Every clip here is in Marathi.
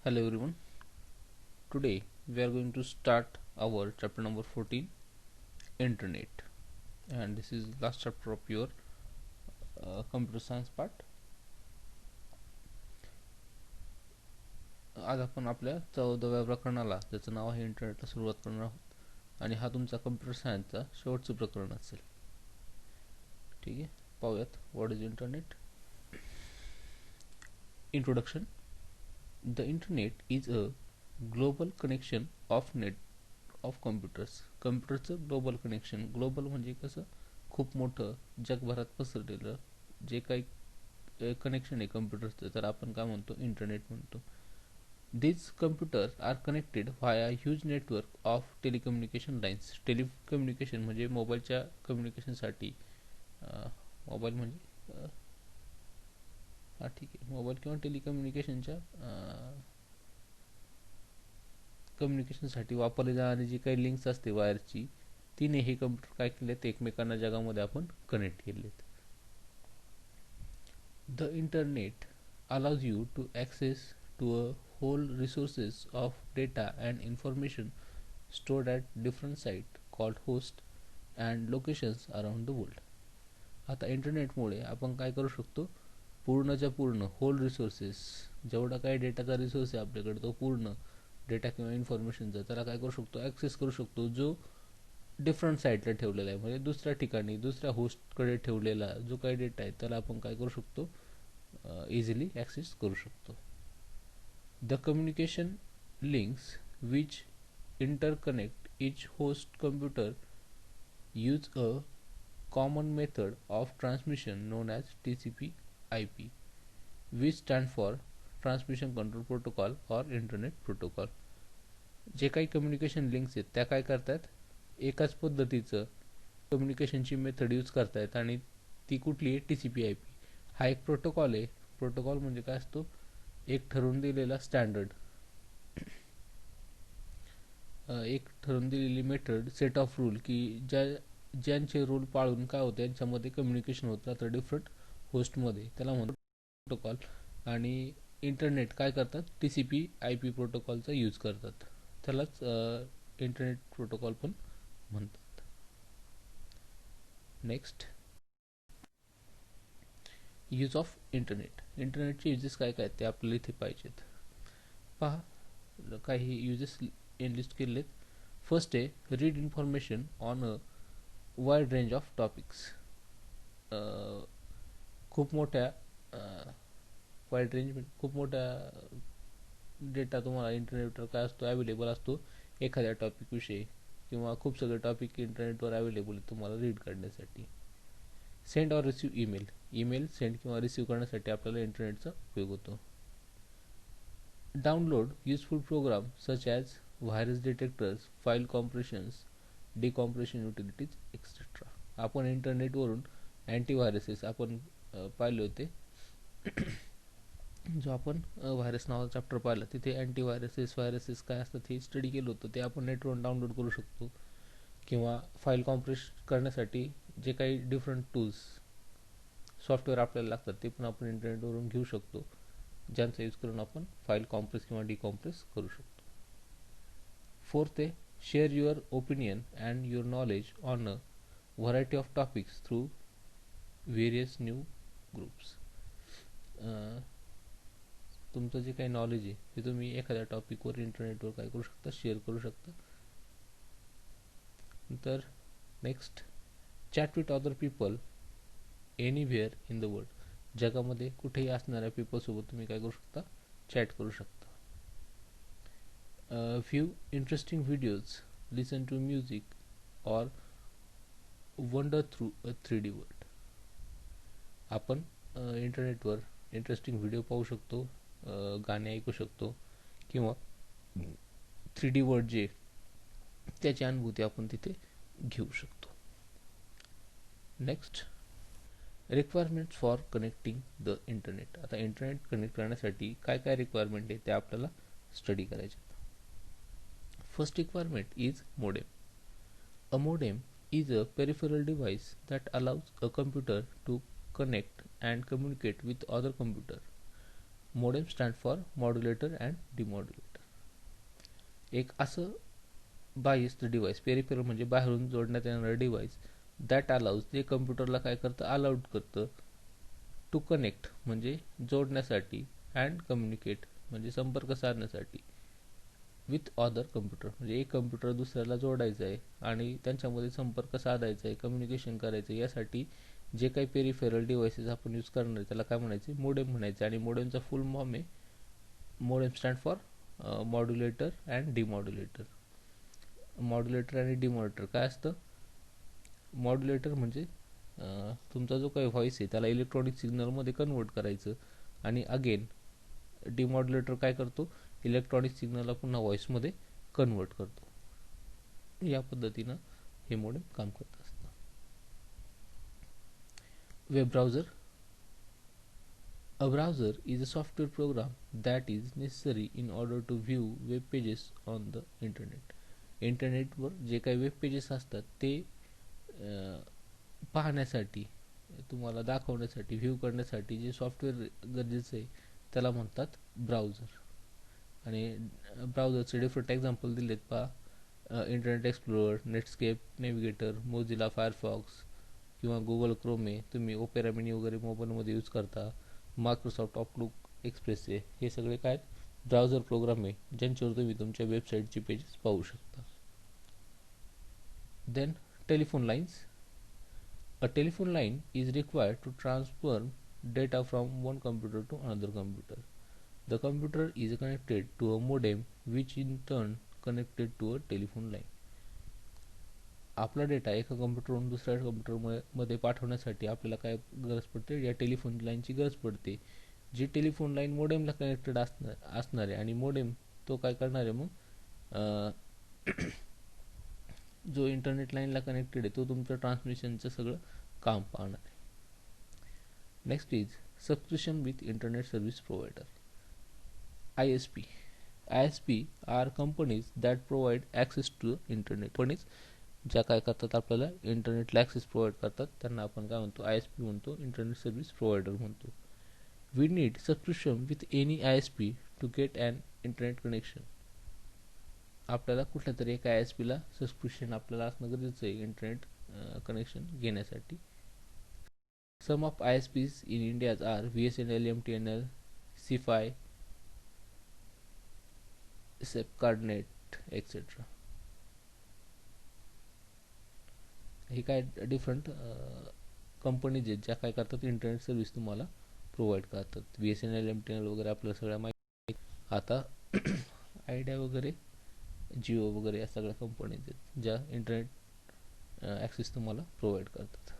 Hello everyone. Today we are going to start our chapter number 14, Internet, and this is last chapter of your computer science part. आज आपण आपल्या 14व्या प्रकरणाला, ज्याचं नाव आहे इंटरनेटला सुरुवात करणार आहोत, आणि हा तुमचा कम्प्युटर सायन्सचा शेवटचं प्रकरण असेल. ठीक आहे, पाहूयात what is internet. Introduction. The internet is a global connection of computers. कम्प्युटरचं ग्लोबल कनेक्शन. ग्लोबल म्हणजे कसं, खूप मोठं जगभरात पसरलेलं जे काही कनेक्शन आहे कम्प्युटरचं, तर आपण काय म्हणतो, इंटरनेट म्हणतो. These computers are connected via huge network of telecommunication lines. Telecommunication म्हणजे मोबाईलच्या कम्युनिकेशनसाठी, मोबाईल म्हणजे हा ठीक आहे, मोबाईल किंवा टेलिकम्युनिकेशनच्या कम्युनिकेशनसाठी वापरली जाणारी जी काही लिंक्स असते वायरची, तिने हे कम्प्युटर काय केलेत, एकमेकांना जगामध्ये आपण कनेक्ट केलेत. The internet allows you to access to a whole resources of data and information stored at different sites called host and locations around the world. आता इंटरनेटमुळे आपण काय करू शकतो, पूर्णच्या पूर्ण होल रिसोर्सेस, जेवढा काही डेटाचा रिसोर्स आहे आपल्याकडे, तो पूर्ण डेटा किंवा इन्फॉर्मेशनचा, त्याला काय करू शकतो, ॲक्सेस करू शकतो, जो डिफरंट साईटला ठेवलेला आहे, म्हणजे दुसऱ्या ठिकाणी दुसऱ्या होस्टकडे ठेवलेला जो काही डेटा आहे त्याला आपण काय करू शकतो, इझिली ॲक्सेस करू शकतो. The communication links which interconnect each host computer use a common method of transmission known as TCP/IP, which stand for Transmission Control Protocol or Internet Protocol. जे काही कम्युनिकेशन लिंक्स आहेत त्या काय करतात, एकाच पद्धतीचं कम्युनिकेशनची मेथड यूज करतायत, आणि ती कुठली आहे, TCP/IP. हा एक प्रोटोकॉल आहे. प्रोटोकॉल म्हणजे काय असतो, एक ठरवून दिलेला स्टँडर्ड, एक ठरवून दिलेली मेथड, सेट ऑफ रूल, की ज्यांचे रूल पाळून काय होतं, यांच्यामध्ये कम्युनिकेशन होत राहतं डिफरंट होस्टमध्ये, त्याला म्हणतो प्रोटोकॉल. आणि इंटरनेट काय करतात, TCP/IP प्रोटोकॉलचा यूज करतात, त्यालाच इंटरनेट प्रोटोकॉल पण म्हणतात. Next, use of internet. इंटरनेटचे युजेस काय काय ते आपल्याला इथे पाहिजेत. पहा, काही युजेस एनलिस्ट केलेत. फर्स्ट आहे, read information on a wide range of topics. खूप मोठ्या वाईड रेंज, खूप मोठ्या डेटा तुम्हाला इंटरनेटवर काय असतो, अवेलेबल असतो एखाद्या टॉपिक विषयी, किंवा खूप सगळे टॉपिक इंटरनेटवर अवेलेबल आहेत तुम्हाला रीड करण्यासाठी. Send or receive email. Email send किंवा रिसीव करण्यासाठी आपल्याला इंटरनेटचा उपयोग होतो. Download useful program such as virus detectors, file compressions, decompression utilities etcetera. आपण इंटरनेटवरून अँटीव्हायरसेस आपण पाहिले होते. जो आपण व्हायरस नावाचा चॅप्टर पाहिला, तिथे व्हायरसेस काय असतात हे स्टडी केलं होतं. ते आपण नेटवरून डाउनलोड करू शकतो, किंवा फाईल कॉम्प्रेस करण्यासाठी जे काही डिफरंट टूल्स, सॉफ्टवेअर आपल्याला लागतात, ते पण आपण इंटरनेटवरून घेऊ शकतो, ज्यांचा यूज करून आपण फाईल कॉम्प्रेस किंवा डिकॉम्प्रेस करू शकतो. फोर्थ आहे, share your opinion and your knowledge on a variety of topics through various new groups. तुमचं जे काही नॉलेज आहे ते तुम्ही एखाद्या टॉपिकवर इंटरनेटवर काय करू शकता, शेअर करू शकता. नंतर next, chat with other people anywhere in the world. जगामध्ये कुठेही असणाऱ्या पीपलसोबत तुम्ही काय करू शकता, चॅट करू शकता. View interesting videos, listen to music or wander through a 3D world. आपण इंटरनेटवर इंटरेस्टिंग व्हिडिओ पाहू शकतो, गाणे ऐकू शकतो, किंवा 3D वर्ल्ड जे त्याची अनुभूती आपण तिथे घेऊ शकतो. Next, requirements for connecting the internet. आता इंटरनेट कनेक्ट करण्यासाठी काय काय रिक्वायरमेंट आहे ते आपल्याला स्टडी करायचे. First requirement is modem. A modem is a peripheral device that allows a computer to connect and communicate with other computer. Modem stand for modulator and demodulator. एक असं बाह्यस्थ डिव्हाइस, पेरिफेरल म्हणजे बाहेरून जोडण्यात येणारं डिव्हाइस, दॅट अलाउज, जे कम्प्युटरला काय करतं, अलाउड करतं, टू कनेक्ट म्हणजे जोडण्यासाठी, अँड कम्युनिकेट म्हणजे संपर्क साधण्यासाठी, विथ अदर कम्प्युटर म्हणजे एक कम्प्युटर दुसऱ्याला जोडायचं आहे आणि त्यांच्यामध्ये संपर्क साधायचा आहे, कम्युनिकेशन करायचं आहे, यासाठी जे काही पेरिफेरल डिव्हाइसेस आपण यूज करणार आहे त्याला काय म्हणायचे, मोडेम म्हणायचे. आणि मोडेमचा फुल फॉर्म आहे, modem stand for modulator and demodulator. Modulator आणि डिमॉड्युलेटर काय असतं, मॉड्युलेटर म्हणजे तुमचा जो काही व्हॉइस आहे त्याला इलेक्ट्रॉनिक सिग्नलमध्ये कन्वर्ट करायचं, आणि अगेन डिमॉड्युलेटर काय करतो, इलेक्ट्रॉनिक सिग्नलला पुन्हा व्हॉइसमध्ये कन्वर्ट करतो. या पद्धतीनं हे मोडेम काम करत असतं. Web browser. A browser is a software program that is necessary in order to view web pages on the internet. इंटरनेटवर जे काही वेब पेजेस असतात ते पाहण्यासाठी, तुम्हाला दाखवण्यासाठी, व्ह्यू करण्यासाठी जे सॉफ्टवेअर गरजेचं आहे त्याला म्हणतात ब्राउझर. आणि ब्राउझरचे डिफरंट एक्झाम्पल दिलेत पहा, internet explorer, Netscape, navigator, Mozilla Firefox किंवा गुगल क्रोम आहे, तुम्ही ओपेरा मिनी वगैरे मोबाईलमध्ये यूज करता, मायक्रोसॉफ्ट आउटलुक एक्सप्रेस आहे, हे सगळे काय ब्राउझर प्रोग्राम आहे ज्यांच्यावर तुम्ही तुमच्या वेबसाईटची पेजेस पाहू शकता. Then telephone lines. A telephone line is required to transfer data from one computer to another computer. The computer is connected to a modem which in turn connected to a telephone line. आपला डेटा एका कम्प्युटरवरून दुसऱ्या कम्प्युटरमध्ये पाठवण्यासाठी आपल्याला काय गरज पडते, या टेलिफोन लाईनची गरज पडते, जी टेलिफोन लाईन मोडेमला कनेक्टेड असणार आहे. आणि मोडेम तो काय करणार आहे, मग जो इंटरनेट लाईनला कनेक्टेड आहे तो तुमचं ट्रान्समिशनचं सगळं काम पाहणार आहे. Next is subscription with internet service provider, ISP. ISP are companies that provide access to internet. Companies ज्या काय करतात, आपल्याला इंटरनेटला ॲक्सेस प्रोव्हाइड करतात त्यांना आपण काय म्हणतो, ISP म्हणतो, इंटरनेट सर्व्हिस प्रोव्हायडर म्हणतो. We need subscription with any ISP to get an internet connection. आपल्याला कुठल्या तरी एका ISPला सबस्क्रिप्शन आपल्याला असणं गरजेचं आहे इंटरनेट कनेक्शन घेण्यासाठी. सम of ISPs in India are BSNL, MTNL, CFI, Sepcardnet, etc. हे काय डिफरंट कंपनीज आहेत ज्या काय करतात, इंटरनेट सर्व्हिस तुम्हाला प्रोव्हाइड करतात. BSNL, MTNL वगैरे आपल्याला सगळ्या माहिती. आता आयडिया वगैरे, जिओ वगैरे या सगळ्या कंपनीज आहेत ज्या इंटरनेट ॲक्सेस तुम्हाला प्रोव्हाइड करतात.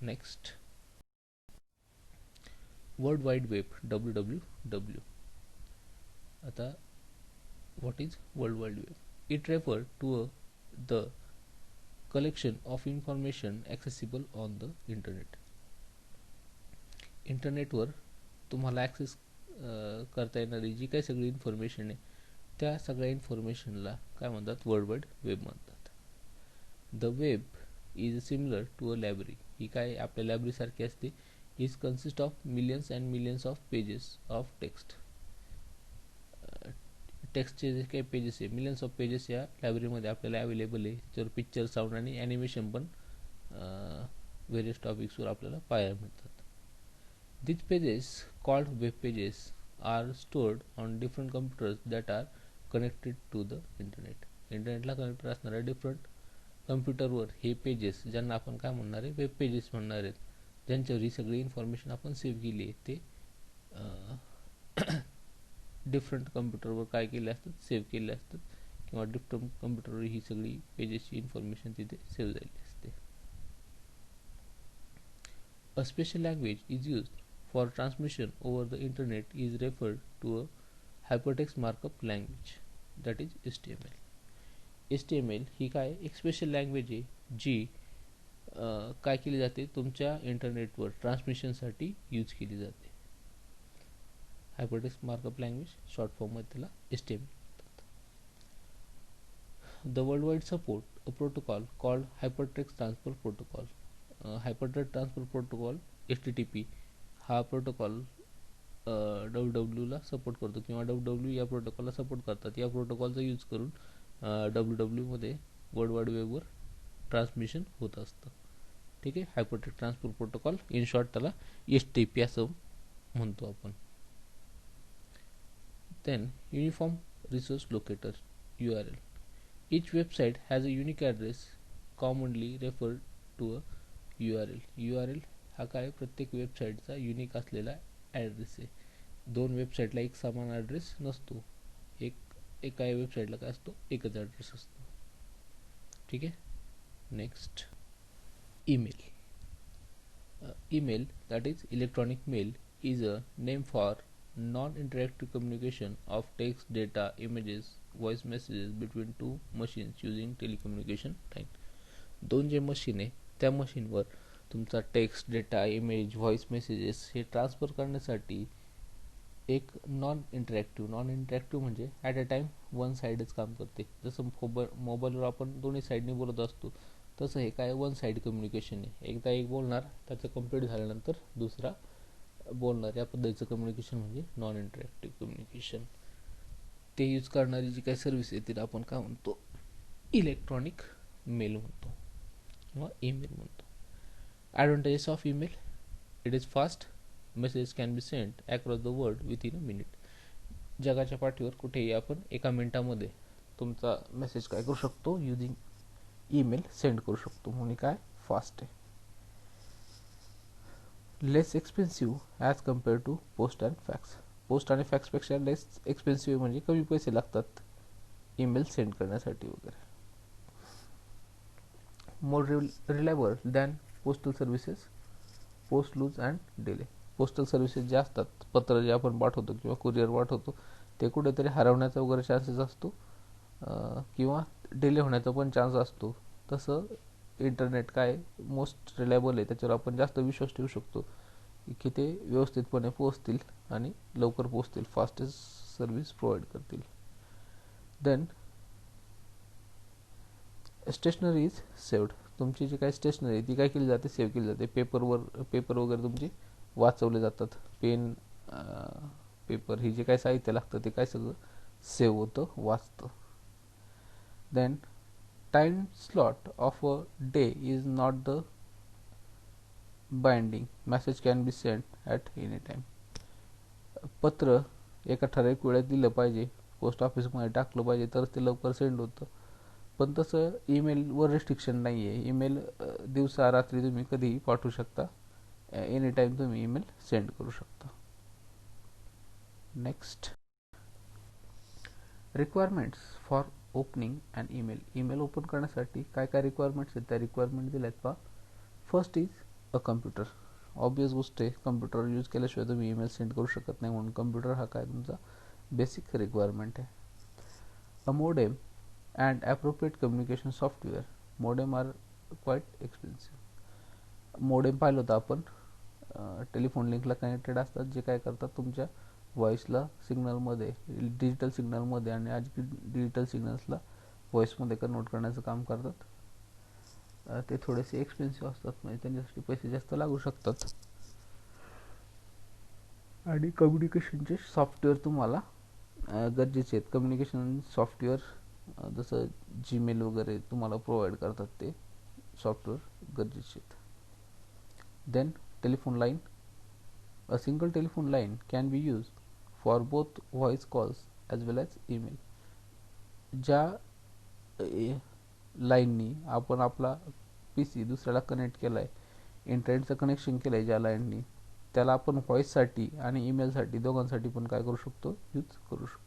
Next, world wide web, WWW. आता what is world wide web? It refers to the collection of information accessible on the internet. इंटरनेटवर तुम्हाला ॲक्सेस करता येणारी जी काही सगळी इन्फॉर्मेशन आहे त्या सगळ्या इन्फॉर्मेशनला काय म्हणतात, वर्ल्ड वाईड वेब म्हणतात. The web is similar to a library. ही काय आपल्या लायब्ररीसारखी असते. Is consist of millions and millions of pages of text. टेक्स्टचे जे काही पेजेस आहे, मिलियन्स ऑफ पेजेस या लायब्ररीमध्ये आपल्याला अवेलेबल आहे. त्यावर पिक्चर, साऊंड आणि ॲनिमेशन पण व्हेरियस टॉपिक्सवर आपल्याला पाहायला मिळतात. These pages, called web pages, are stored on different computers that are connected to the internet. इंटरनेटला कनेक्टेड असणाऱ्या डिफरंट कम्प्युटरवर हे पेजेस, ज्यांना आपण काय म्हणणार आहे, वेब पेजेस म्हणणार आहेत, ज्यांच्यावर ही सगळी इन्फॉर्मेशन आपण सेव्ह केली आहे, ते डिफरंट कम्प्युटरवर काय केले असतात, सेव्ह केले असतात, किंवा डिफरंट कम्प्युटरवर ही सगळी पेजेसची इन्फॉर्मेशन तिथे सेव्ह झालेली असते. A special language is used for transmission over the internet is referred to a hypertext markup language, that is HTML. HTML ही काय एक स्पेशल लँग्वेज आहे जी काय केली जाते, तुमच्या इंटरनेटवर ट्रान्समिशनसाठी यूज केली जाते. हायपरटेक्स्ट मार्कअप लँग्वेज, शॉर्ट फॉर्ममध्ये त्याला HTML म्हणतात. The world wide support a protocol called hypertext transfer protocol. Hypertext transfer protocol HTTP हा प्रोटोकॉल डब्ल्यू ला सपोर्ट करतो किंवा डब्ल्यू या प्रोटोकॉलला सपोर्ट करतात. या प्रोटोकॉलचा यूज करून मध्ये वर्ल्ड वाईड वेबवर ट्रान्समिशन होत असतं. ठीक आहे, hypertext transport protocol, in short त्याला HTTP असं म्हणतो आपण. Then Uniform Resource Locator URL. Each website has a unique address commonly referred to a URL. URL हा काय प्रत्येक वेबसाईटचा युनिक असलेला ॲड्रेस आहे. दोन वेबसाईटला एक समान ॲड्रेस नसतो. एका वेबसाईटला काय असतो, एकच ॲड्रेस असतो. ठीक आहे. Next, email. Email, that is electronic mail, is a name for non-interactive communication of text, data, images, voice messages between two machines using telecommunication line. दोन जे मशीन आहे त्या मशीनवर तुमचा text, data, image, voice messages हे ट्रान्सफर करण्यासाठी एक नॉन इंटरॅक्टिव्ह म्हणजे ॲट अ टाइम वन साईडच काम करते. जसं मोबाईलवर आपण दोन्ही साईडने बोलत असतो, तसं हे काय वन साईड कम्युनिकेशन आहे. एकदा एक बोलणार, त्याचं कंप्लीट झाल्यानंतर दुसरा बोलणार, या पद्धतीचं कम्युनिकेशन म्हणजे नॉन इंटरॅक्टिव्ह कम्युनिकेशन. ते यूज करणारी जी काही सर्व्हिस आहे तिला आपण काय म्हणतो, इलेक्ट्रॉनिक मेल म्हणतो किंवा ईमेल म्हणतो. Advantages of email: it is fast, message can be sent across the world within a minute. जगाच्या पाठीवर कुठेही आपण एका मिनिटामध्ये तुमचा मेसेज काय करू शकतो, युजिंग ईमेल सेंड करू शकतो, म्हणून काय फास्ट आहे. Less expensive as compare to post and fax. Post आणि फॅक्सपेक्षा लेस एक्सपेन्सिव्ह म्हणजे कमी पैसे लागतात ईमेल सेंड करण्यासाठी वगैरे. More reliable than postal services, post lose and delay. Postal services जे असतात, पत्र जे आपण पाठवतो किंवा कुरिअर पाठवतो, ते कुठेतरी हरवण्याचा वगैरे चान्सेस असतो किंवा डिले होण्याचा पण चान्स असतो. तसं इंटरनेट काय मोस्ट रिलायबल आहे, त्याच्यावर आपण जास्त विश्वास ठेवू शकतो की ते व्यवस्थितपणे पोहोचतील आणि लवकर पोहोचतील, फास्टेस्ट सर्व्हिस प्रोव्हाइड करतील. Then stationery is saved. तुमची जी काही स्टेशनरी ती काय केली जाते, सेव्ह केली जाते. पेपर वगैरे तुमचे वाचवले जातात. पेन, पेपर ही जे काही साहित्य लागतं ते काय सगळं सेव्ह होतं, वाचतं. Then time slot of a day is not the binding, message can be send at any time. पत्र एका ठराविक वेळेत दिलं पाहिजे, पोस्ट ऑफिसमध्ये टाकलं पाहिजे तर ते लवकर सेंड होतं. पण तसं ईमेलवर रिस्ट्रिक्शन नाही आहे. ईमेल दिवसा रात्री तुम्ही कधीही पाठवू शकता, एनी टाइम तुम्ही ईमेल सेंड करू शकता. Next, requirements for opening and email. Email open करण्यासाठी काय काय रिक्वायरमेंट्स आहेत, त्या रिक्वायरमेंट दिल्या आहेत पहा. First is a computer. Obvious गोष्ट आहे, कम्प्युटर यूज केल्याशिवाय तुम्ही ईमेल सेंड करू शकत नाही, म्हणून कम्प्युटर हा काय तुमचा बेसिक रिक्वायरमेंट आहे. A modem and appropriate communication software. Modem are quite expensive. Modem पाहिलं होतं आपण, टेलिफोन लिंकला कनेक्टेड असतात, जे काय करतात तुमच्या व्हॉइसला सिग्नलमध्ये, डिजिटल सिग्नलमध्ये आणि आज डिजिटल सिग्नल्सला व्हॉइसमध्ये कन्वर्ट करण्याचं काम करतात. ते थोडेसे एक्सपेन्सिव्ह असतात, म्हणजे त्यांच्यासाठी पैसे जास्त लागू शकतात. आणि कम्युनिकेशनचे सॉफ्टवेअर तुम्हाला गरजेचे आहेत. कम्युनिकेशन सॉफ्टवेअर जसं जीमेल वगैरे तुम्हाला प्रोव्हाइड करतात, ते सॉफ्टवेअर गरजेचे आहेत. Then telephone line. A single telephone line can be use for both voice calls as well as email. ज्या लाईननी आपण आपला PC दुसऱ्याला कनेक्ट केला आहे, इंटरनेटचं कनेक्शन केलं आहे ज्या लाईननी, त्याला आपण व्हॉइससाठी आणि ईमेलसाठी दोघांसाठी पण काय करू शकतो, यूज करू शकतो.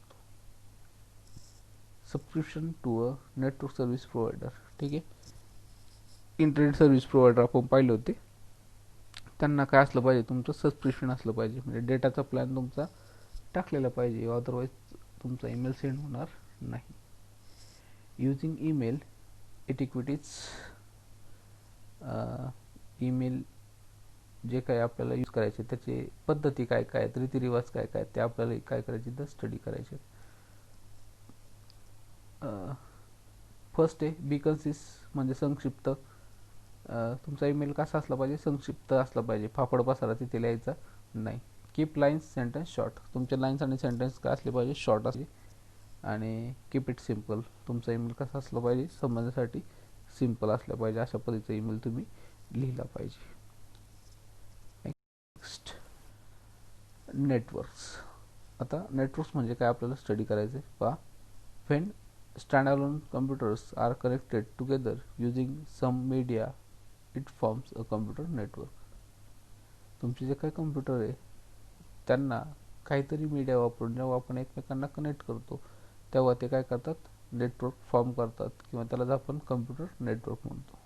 Subscription to a network service provider. ठीक आहे, इंटरनेट सर्व्हिस प्रोव्हायडर आपण पाहिले होते, त्यांना काय असलं पाहिजे, तुमचं सबस्क्रिप्शन असलं पाहिजे, म्हणजे डेटाचा प्लॅन तुमचा टाकलेला पाहिजे, अदरवाईज तुमचा ईमेल सेंड होणार नाही. Using email एटिक्विटीज. ईमेल जे काय आपल्याला यूज करायचे त्याचे पद्धती काय काय आहेत, रीतिरिवाज काय काय, ते आपल्याला काय करायचे तर स्टडी करायचे. फर्स्ट आहे बी कन्सिस, म्हणजे संक्षिप्त. तुमचा ईमेल कसा असला पाहिजे, संक्षिप्त असला पाहिजे, फाफड पसारा तिथे लिहायचा नाही. Keep lines sentence short. तुमचे लाईन्स आणि सेंटेन्स काय असले पाहिजे, शॉर्ट असले. आणि कीप इट सिम्पल. तुमचा ईमेल कसा असला पाहिजे, समजण्यासाठी सिम्पल असला पाहिजे. अशा पद्धतीचा ईमेल तुम्ही लिहिला पाहिजे. Next, networks. आता नेटवर्क्स म्हणजे काय आपल्याला स्टडी करायचं आहे पहा. When standalone computers are connected together using some media, it forms a computer network. तुमचे जे काही कम्प्युटर आहे त्यांना काहीतरी मीडिया वापरून जेव्हा आपण एकमेकांना कनेक्ट करतो तेव्हा ते काय करतात, नेटवर्क फॉर्म करतात, किंवा त्याला आपण कम्प्युटर नेटवर्क म्हणतो.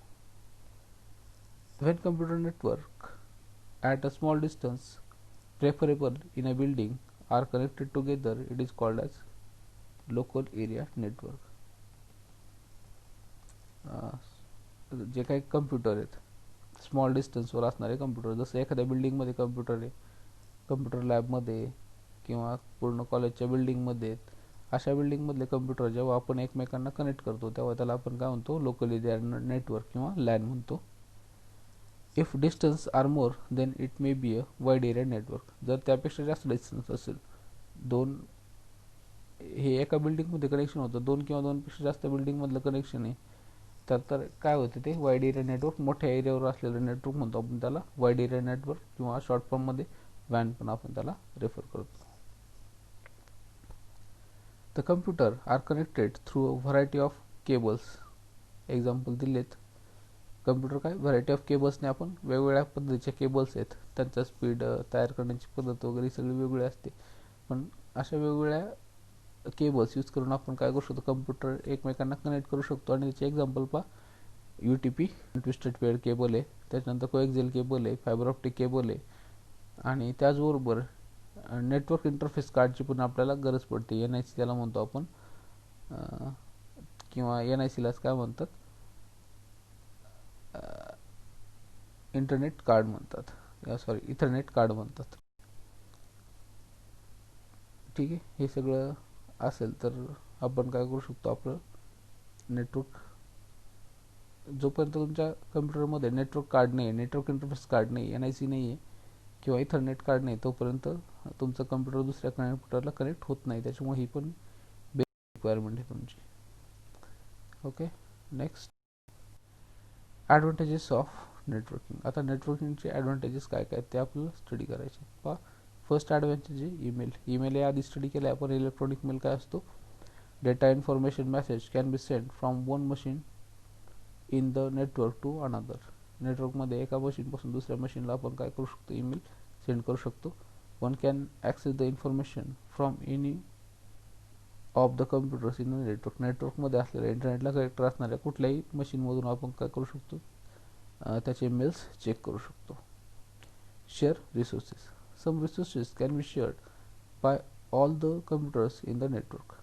When computer network at a small distance, preferable in a building, are connected together, it is called as local area network. जे काही कम्प्युटर आहेत स्मॉल डिस्टन्सवर असणारे कम्प्युटर, जसं एखाद्या बिल्डिंगमध्ये कम्प्युटर आहे, कम्प्युटर लॅबमध्ये किंवा पूर्ण कॉलेजच्या बिल्डिंगमध्ये, अशा बिल्डिंगमधले कम्प्युटर जेव्हा आपण एकमेकांना कनेक्ट करतो तेव्हा त्याला आपण काय म्हणतो, लोकल एरिया नेटवर्क किंवा लॅन म्हणतो. If distance are more than it may be a wide area network. जर त्यापेक्षा जास्त डिस्टन्स असेल, दोन हे एका बिल्डिंगमध्ये कनेक्शन होतं, दोन किंवा दोनपेक्षा जास्त बिल्डिंगमधलं कनेक्शन आहे, तर काय होते, ते वाईड एरिया नेटवर्क, मोठ्या एरियावर असलेलं नेटवर्क म्हणतो आपण त्याला वाईड एरिया नेटवर्क, किंवा शॉर्ट फॉर्ममध्ये वॅन पण आपण त्याला रेफर करतो. The computer are connected through a variety of cables. Example दिलेत. कम्प्युटर काय, व्हरायटी ऑफ केबल्सने, आपण वेगवेगळ्या पद्धतीच्या केबल्स आहेत, त्यांचा स्पीड, तयार करण्याची पद्धत वगैरे सगळी वेगळी असते, पण अशा वेगवेगळ्या केबल्स यूज करून आपण काय करू शकतो, कम्प्युटर एकमेकांना कनेक्ट करू शकतो. आणि त्याचे एक्झाम्पल पहा, UTP ट्विस्टेड पेअर केबल आहे, त्याच्यानंतर कोएक्झियल केबल आहे, फायबर ऑप्टिक केबल आहे, आणि त्याचबरोबर नेटवर्क इंटरफेस कार्डची पण आपल्याला गरज पडते. NIC त्याला म्हणतो आपण, किंवा NICलाच काय म्हणतात, इंटरनेट कार्ड म्हणतात, सॉरी इथरनेट कार्ड म्हणतात. ठीक आहे, हे सगळं असेल तर आपण काय करू शकतो, आपलं नेटवर्क, जोपर्यंत तुमच्या कम्प्युटरमध्ये नेटवर्क कार्ड नाही, नेटवर्क इंटरफेस कार्ड नाही, NIC नाही आहे किंवा इथरनेट कार्ड नाही, तोपर्यंत तुमचं कम्प्युटर दुसऱ्या कम्प्युटरला कनेक्ट होत नाही. त्याच्यामुळे ही पण बेसिक रिक्वायरमेंट आहे तुमची. Okay, next, advantages of networking. आता नेटवर्किंगचे ॲडव्हांटेजेस काय काय ते आपल्याला स्टडी करायचे. पहा, फर्स्ट ॲडव्हांटेज आहे ईमेल हे आधी स्टडी केलं आपण. इलेक्ट्रॉनिक मेल काय असतो, data information message can be send from one machine in the network to another. नेटवर्कमध्ये एका मशीनपासून दुसऱ्या मशीनला आपण काय करू शकतो, ईमेल सेंड करू शकतो. One can access the information from any of the computers in the network. नेटवर्कमध्ये असलेल्या इंटरनेटला कनेक्ट असणाऱ्या कुठल्याही मशीनमधून आपण काय करू शकतो, त्याचे ईमेल्स चेक करू शकतो. Share resources. Some resources can be shared by all the computers in the network.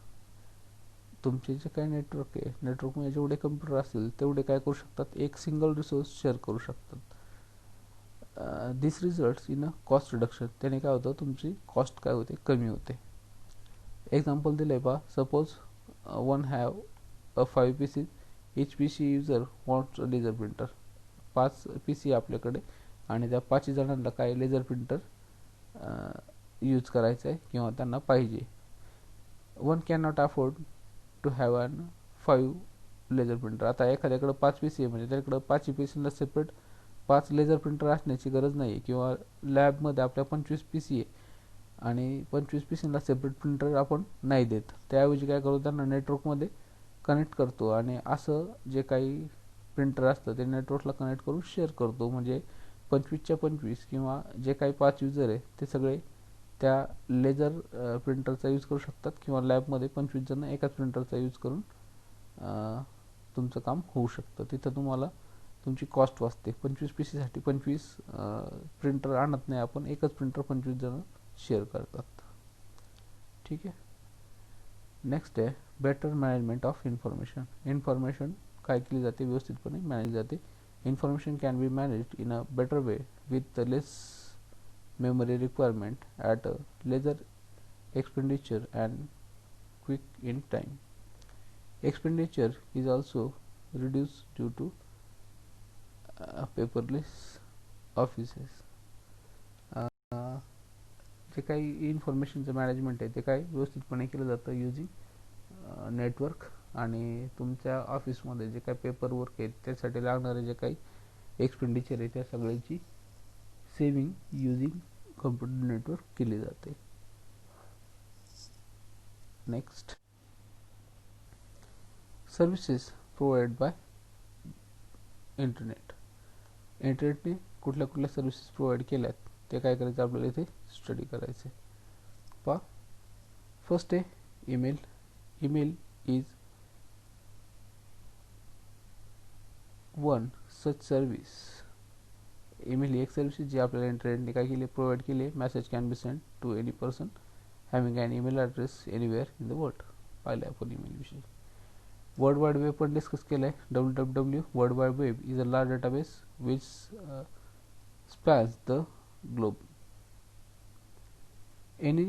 तुमचे जे काही नेटवर्क आहे, नेटवर्कमध्ये जेवढे कम्प्युटर असतील तेवढे काय करू शकतात, एक सिंगल रिसोर्स शेअर करू शकतात. This results in a cost reduction. त्याने काय होतं, तुमची कॉस्ट काय होते, कमी होते. एक्झाम्पल दिलं आहे पहा. Suppose one have a 5 pieces, each PC user wants a laser printer. 5 PC आपल्याकडे, आणि त्या 5 जणांना काय लेझर प्रिंटर यूज करायचं आहे किंवा त्यांना पाहिजे. One can not afford to have an 5 laser printer. आता एखाद्याकडे 5 PC आहे म्हणजे त्याकडे 5 PCला सेपरेट 5 लेझर प्रिंटर असण्याची गरज नाही, किंवा लॅबमध्ये आपल्या 25 PC आहे आणि 25 PCला सेपरेट प्रिंटर आपण नाही देत. त्याऐवजी काय करतो, त्यांना नेटवर्कमध्ये कनेक्ट करतो, आणि असं जे काही प्रिंटर असतं ते नेटवर्कला कनेक्ट करून शेअर करतो. म्हणजे 25च्या 25 किंवा जे काही 5 युजर आहे ते सगळे त्या लेझर प्रिंटरचा यूज करू शकतात, किंवा लॅबमध्ये 25 जण एकाच प्रिंटरचा यूज करून तुमचं काम होऊ शकतं. तिथं तुम्हाला तुमची कॉस्ट वाचते. 25 PCसाठी 25 प्रिंटर आणत नाही आपण, एकच प्रिंटर 25 जण शेअर करतात. ठीक आहे. नेक्स्ट आहे better management of information. Information काय केली जाते, व्यवस्थितपणे मॅनेज जाते. Information can be managed in a better way with less memory requirement at a lesser expenditure and quick in time. Expenditure is also reduced due to paperless offices. जे काही इन्फॉर्मेशनचं मॅनेजमेंट आहे ते काय व्यवस्थितपणे केलं जातं युजिंग नेटवर्क. आणि तुमच्या ऑफिसमध्ये जे काही पेपर वर्क आहे त्यासाठी लागणारे जे काही एक्सपेंडिचर आहे त्या सगळ्याची सेविंग युजिंग कम्प्युटर नेटवर्क केली जाते. Next, services provide by internet. इंटरनेटने कुठल्या कुठल्या सर्व्हिसेस प्रोव्हाइड केल्यात ते काय करायचं आपल्याला इथे स्टडी करायचे. पहा, फर्स्ट आहे email. Email is one such service. Email ही एक सर्व्हिस जी आपल्याला इंटरनेटने काय केली, प्रोव्हाइड केली आहे. Message can be send to any person having an email address anywhere in the world. पाहिलं आपण ईमेल विषयी. वर्ल्ड वाइड वेब पण डिस्कस केलं आहे. WWW world wide web is a large database which spans the globe. Any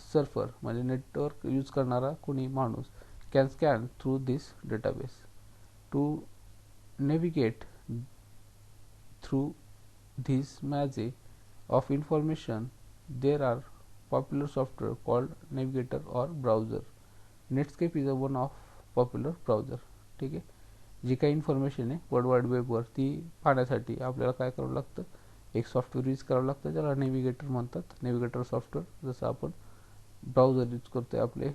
surfer म्हणजे नेटवर्क यूज करणारा कोणी माणूस can scan through this database to navigate through this maze of information. There are popular software called Navigator or browser. Netscape is a one of popular browser. ठीक आहे. जी काही इन्फॉर्मेशन आहे वर्ल्ड वाईड वेबवर ती पाहण्यासाठी आपल्याला काय करावं लागतं, एक सॉफ्टवेअर यूज करावं लागतं ज्याला नेव्हिगेटर म्हणतात. नेव्हिगेटर सॉफ्टवेअर जसं आपण ब्राउझर यूज करतोय आपले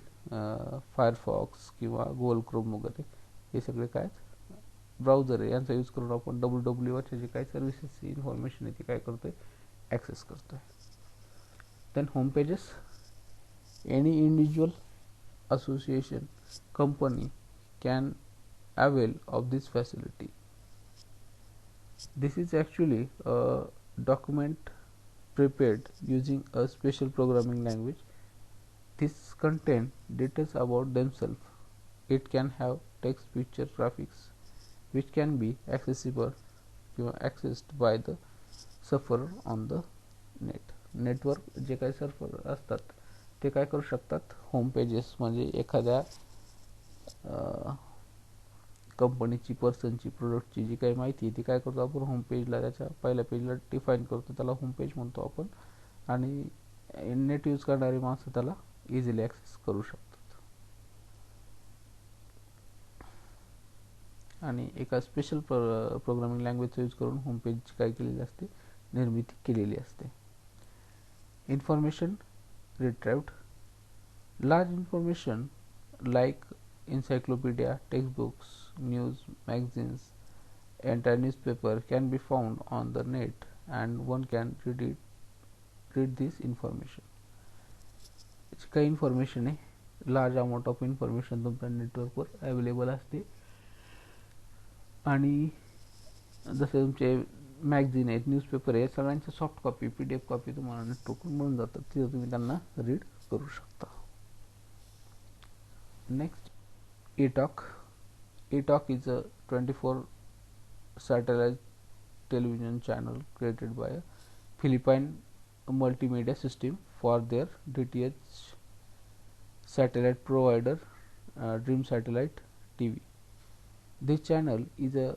फायरफॉक्स किंवा गुगल क्रोम वगैरे, हे सगळे काय ब्राउझर आहे यांचा यूज करून आपण WWWवरचे जे काही सर्व्हिसेसची इन्फॉर्मेशन आहे ती काय करतोय, ॲक्सेस करतोय. Then home pages. Any individual, association, company can avail of this facility. This is actually a document prepared using a special programming language. This contain details about themselves. It can have text, picture, graphics which can be accessed by the surfer on the net. Network जे काही सर्फर असतात ते काय करू शकतात, होम पेजेस म्हणजे एखाद्या कंपनीची, पर्सनची, प्रोडक्टची जी काही माहिती ती काय करतो आपण होम पेजला, त्याच्या पहिल्या पेजला डिफाईन करतो, त्याला होम पेज म्हणतो आपण. आणि नेट यूज करणारी माणसं त्याला इझिली ॲक्सेस करू शकतात. आणि एका स्पेशल प्रोग्रामिंग लँग्वेजचा यूज करून होम पेजची काय केलेली असते, निर्मिती केलेली असते. Information retrieved. Large information like encyclopedia, textbooks, news, magazines, entire newspaper can be found on the net and one can read this information. जी काही इन्फॉर्मेशन आहे, लार्ज अमाऊंट ऑफ इन्फॉर्मेशन तुमच्या नेटवर्कवर अवेलेबल असते. आणि जसे तुमचे मॅगझिन आहेत, न्यूजपेपर आहेत, सगळ्यांच्या सॉफ्ट कॉपी, PDF कॉपी तुम्हाला नेटवर्कवरून मिळून जातात, तिथं तुम्ही त्यांना रीड करू शकता. Next, eTalk. eTalk is a 24 satellite television channel created by a Philippine multimedia system for their DTH satellite provider, Dream Satellite TV. This channel is a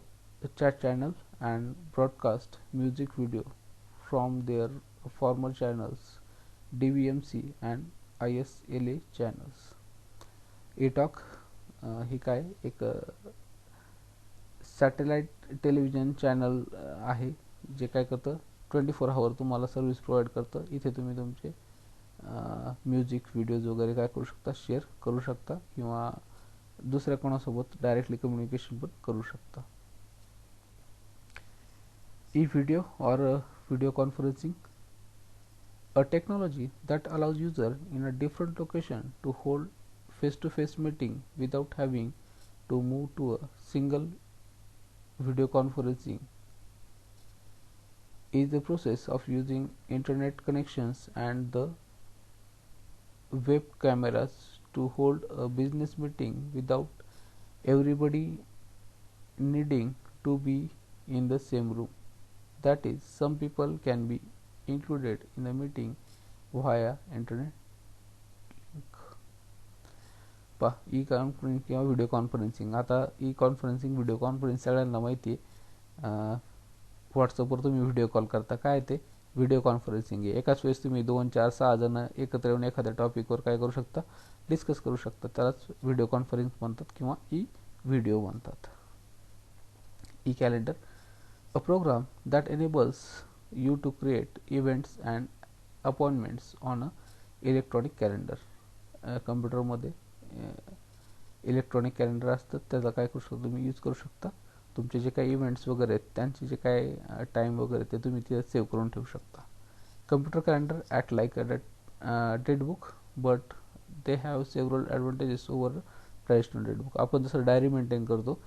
chat channel and broadcast music video from their former channels DVMC and ISLA channels. eTalk ही काय एक सॅटेलाइट टेलिव्हिजन चॅनल आहे जे काय करतं 24 आवर तुम्हाला सर्व्हिस प्रोव्हाइड करतं. इथे तुम्ही तुमचे म्युझिक व्हिडिओज वगैरे काय करू शकता, शेअर करू शकता किंवा दुसऱ्या कोणासोबत डायरेक्टली कम्युनिकेशन पण करू शकता. E-video or video conferencing, a technology that allows user in a different location to hold face-to-face meeting without having to move to a single. Video conferencing is the process of using internet connections and the web cameras to hold a business meeting without everybody needing to be in the same room. That is, some people can be included in the meeting via internet. E conferencing किंवा व्हिडिओ कॉन्फरन्सिंग. आता ई कॉन्फरन्सिंग, व्हिडिओ कॉन्फरन्सिंग सगळ्यांना माहिती आहे. व्हॉट्सअपवर तुम्ही व्हिडिओ कॉल करता, काय ते व्हिडिओ कॉन्फरन्सिंग आहे, एकाच वेळेस तुम्ही 2, 4, 6 जण एकत्र येऊन एखाद्या टॉपिकवर काय करू शकता, डिस्कस करू शकता. त्यालाच व्हिडिओ कॉन्फरन्स म्हणतात किंवा ई व्हिडिओ म्हणतात. E calendar, a program that enables you to create events and appointments on a electronic calendar. कम्प्युटरमध्ये इलेक्ट्रॉनिक कॅलेंडर असतं, त्याचा काय करू शकता तुम्ही यूज करू शकता. तुमचे जे काही इव्हेंट्स वगैरे आहेत त्यांचे जे काय टाईम वगैरे ते तुम्ही तिथे सेव्ह करून ठेवू शकता. Computer calendar act like a date book but they have several advantages over traditional date book. आपण जसं डायरी मेंटेन करतो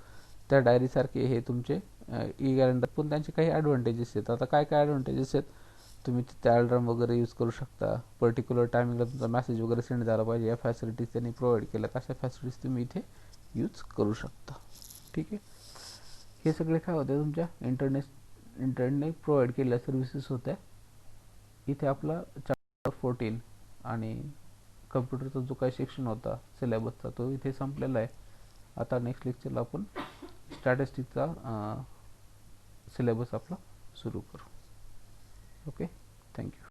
त्या डायरीसारखे हे तुमचे ई कॅलेंडर, पण त्यांचे काही ॲडव्हान्टेजेस आहेत. आता काय काय ॲडव्हान्टेजेस आहेत, तुम्ही तिथे अलार्म वगैरे यूज करू शकता. पर्टिक्युलर टायमिंगला तुमचा मेसेज वगैरे सेंड झाला पाहिजे, या फॅसिलिटीज त्यांनी प्रोव्हाइड केल्या, अशा फॅसिलिटीज तुम्ही इथे यूज करू शकता. ठीक आहे, हे सगळे काय होते तुमच्या इंटरनेट प्रोव्हाइड केलेल्या सर्व्हिसेस होत्या. इथे आपला चॅप्टर 14 आणि कम्प्युटरचा जो काही सेक्शन होता सिलेबसचा तो इथे संपलेला आहे. आता नेक्स्ट लेक्चरला आपण स्टॅटिस्टिकचा सिलेबस आपला सुरू करू. Okay, thank you.